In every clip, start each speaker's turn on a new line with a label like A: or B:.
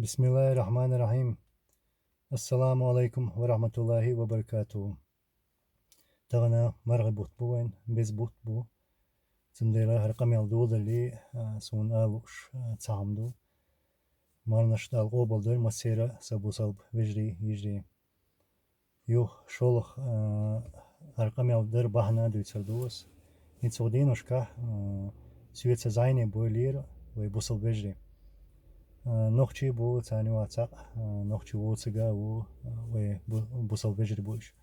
A: بسم الله الرحمن الرحيم. السلام عليكم ورحمة الله وبركاته. تغنى مرغبوت بوين بيزبوت بو تمديلا رقم يلدول اللي سون آلوش تعمدو مرنش دال قوبل دول مسيرة سبو صلب وجري يجري يو شولخ رقم يلدر بحنا دوي تردوس نتسودينوش كه سويتsa زيني بويلير ويبوصل وجري نوخشي بو تاني واتساق نوخشي ووتسقا وبوصل وجري بوش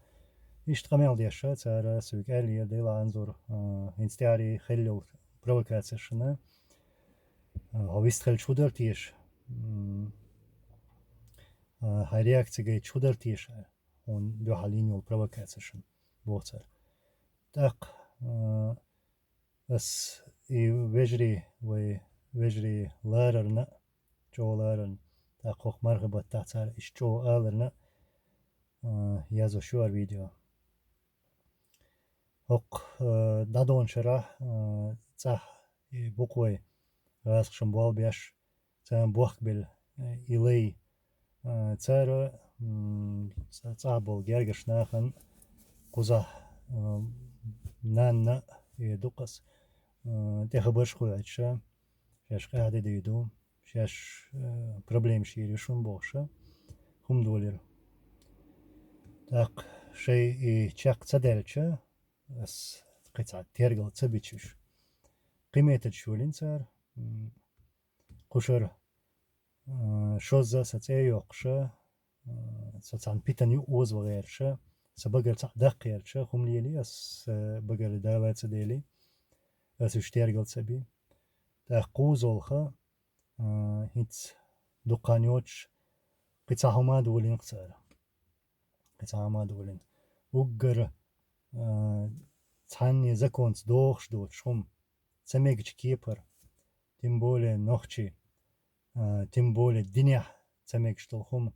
A: اشتغل ديشة ترى سوق عليا ديلا أنظر إنستعاري خلو بروكاتشنا هو يستخل شو درتيش هاي رياكция جاي شو درتيش он دو حالينيو بروكاتشن بوتر تاق اس وجري وجري لاررنا جو لارن تاق خوخ مرغبة تاعتار إش جو آلرنا يازو شوار فيديو هق دادون شرح صح بوقوي راسك شمبوال بيش تام بوخ بال إلي تارا صح بول جرجش ناخن قزح نان يدقس تخبرش خوي عشا شاش قاعدة ديدو شاش بروبليم شيري شون بوشة هم دولير تاق شيء تشاق تدلشة بس قطعة تيرجل تبيتشوش قيمة الشولين صار قشر شوزة ستيوقشة ستعن بيتن يؤوز وغيرشة سبقر تعدق يرشة خم ليلي أس بقر دالات ديلي أس اشتيرجل تبي تأقوزولخة هيت دقانيوش قطعة ما دولين قصارى قطعة ما دولين وقر تعني زكونت دوخش دوتش هم تسميك كيبر تيمبولي نوخشي تيمبولي الدنيا تسميك شتلخم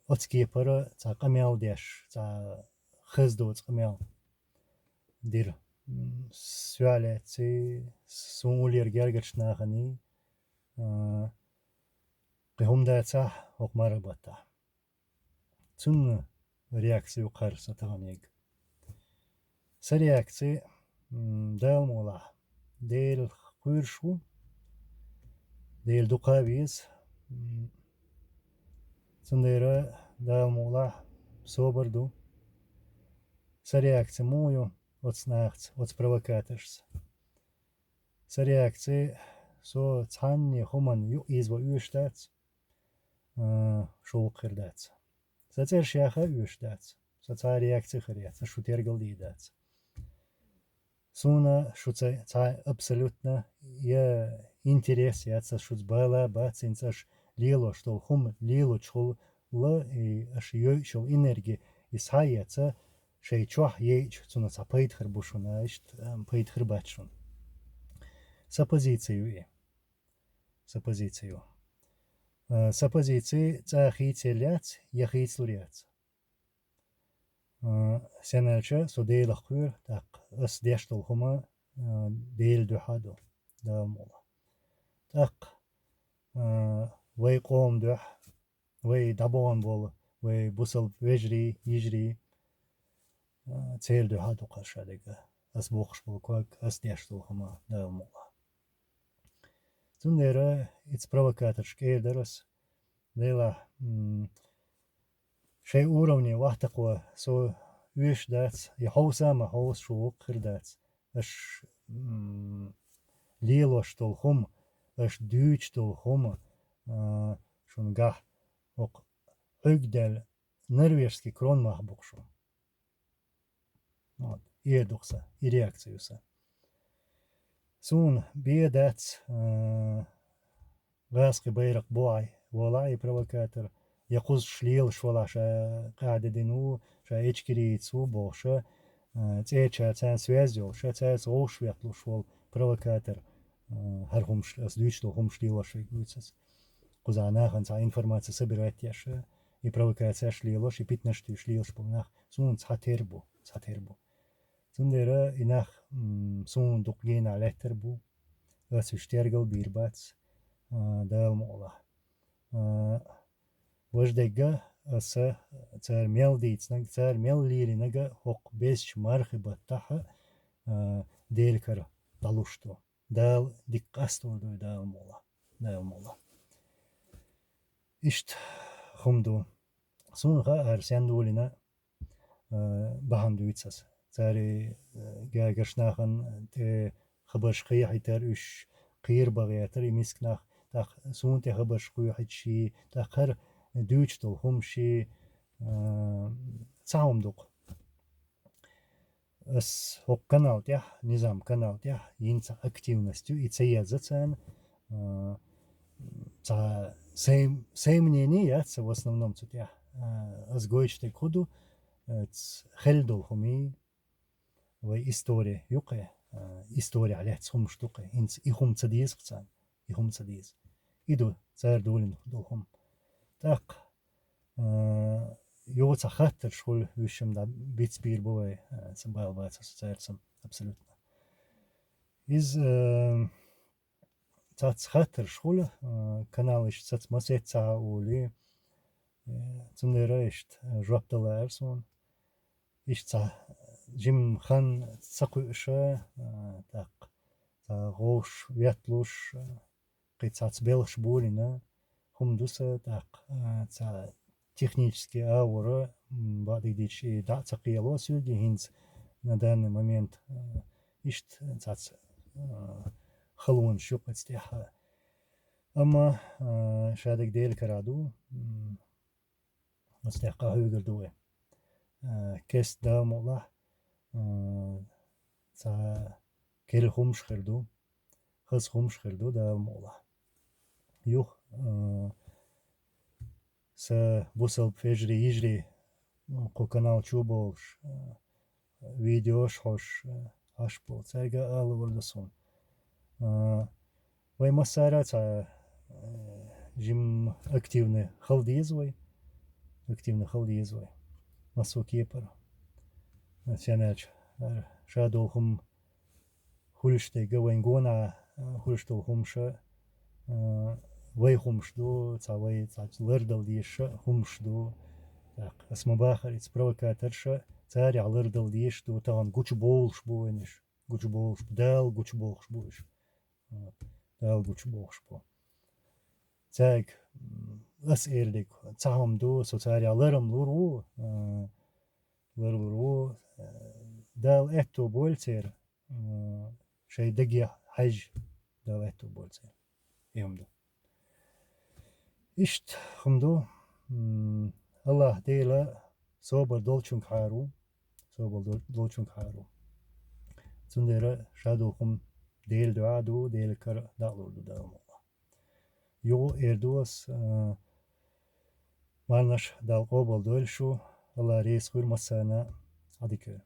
A: أتكيبر تا قميال ديش تا خزدو تقميال دير سوالة تي سمولير جرجرش ناخني قهم داتا هق مربطة تون رياكسي وقرصة تغنيق سرياكسي دال مولا ديل قيرشو ديل دقابيز تندير دال مولا صوبردو سرياكسي مويو وتسناخت وتبروكاترس سرياكسي سو تعني خمان يؤيز ويشتات شو قردات ستير شيخة يشتات ستار رياكسي خريات شو تيرجل ديدات سونا شو تا абсолютно я интерес яца шуц бала бац инцаш лило что хум лило чхол ла и аш ё шол энергии и саяца шей чох ей цуна сапайт хрбушуна ишт пайт хрбачун сапозицию сапозиции ца хителяц я хитслуряц سنالشا سو ديل أخير تاق أس ديشتل هما ديل دوحادو دا مولا تاق وي قوم دوح وي دابون بول وي بوصل ويجري يجري تيل دوحادو قرشا ديگا أس بوخش بول كواك أس ديشتل هما دا مولا تون ديرا إتس провокатор شكير درس ديلا شيء أوروني واحتقوا سو ويش دات يحوسا ما حوس شو قردات اش ليلوش تلخم اش دوش تلخم شون قح وق أقدل نرويشسكي كرون محبوك شو إيه دوخسا إيه رياكسيوسا سون بيدات غاسقي بيرق بوعي ولاي بروكاتر يقوز شليل شولا شا قاعدة دينو شا إچكري تسو بوشا تيچا تان سوازيو شا تاس غوش ويطلو شوال провокатор هر همش أسدويشتو همش ليلا شوي قويتسس قوزانا خان تا информация собирать яша и провокация шлилош и питнашти шлилош полнах сун цхатербу Зундера инах сун дукгена леттербу أس اشترقل بيرباتس دال مولا وجدگه أسا تار ميل ديتس نج تار ميل ليري نجا حق بيش مرخبة تحا ديل كرا دالوشتو دال ديك قستور دو دال مولا إشت خمدو سونغا أرسيان دولينا بهم دويتساس تاري جاگرشناخن ت خبرش خيحي تار إش قير بغياتر يمسكناخ تاخ سون ت خبرش خيحي شي تاخر دويتشتو هم شي تعاوم دوق اس هو канал تيح نظام канал تيح ينسى активностью и цеязацан تا سيمنيني ياتس в основном تيح أزغويشتي كودو خلدو همي وإستوري يقع إستوري عليه تسهم شتوقع إنس إخم تديس قصان إخم تديس إدو زار دولين دوهم تاق يو تخاطر شغل وشم دا بيت بير بوي سبال باتس زارسم абсолютно إز تخاطر شغل каналыш цац масеца улي تمنيرشت جوابتلا أرسون إشتا جيم خان تسقوشا تاق تا غوش وياتلوش قيتات بيلش بولينا هم دوسا تاق تا технически аура بعد ديشي دا تقيلو سيدي هينز на данный момент ишт цац خلون شوق استيحا أما شادك ديل كرادو استيحقا هوغر دوه كيس دا مولا تا كيل خمش خردو خز خمش خردو دا مولا يوخ سا بوصل فجري يجري قو канал чуболш видеош хош ашпол цайга алы вардасун вай массара та жим активный халдизвой масу кепар сянач шадолхум хулште гавайнгона хулштолхумша вай хумшду та вай та лердал диша хумшду так асмабахарец провокаторша царь алырдал дишту таган гуч болш буенеш гуч болш дал гуч болш буеш дал гуч болш бу цайг ас эрдик цаам ду со царь алырым луру луру дал эту больцер шейдеги хаж дал эту больцер يومدو إشت خمدو الله ديلا صوبر دولشون كارو تندرا شادو خم ديل دعادو ديل كر دالو دالو يو إردوس مالناش دال قوبل دولشو الله ريس خير مسانا هذيك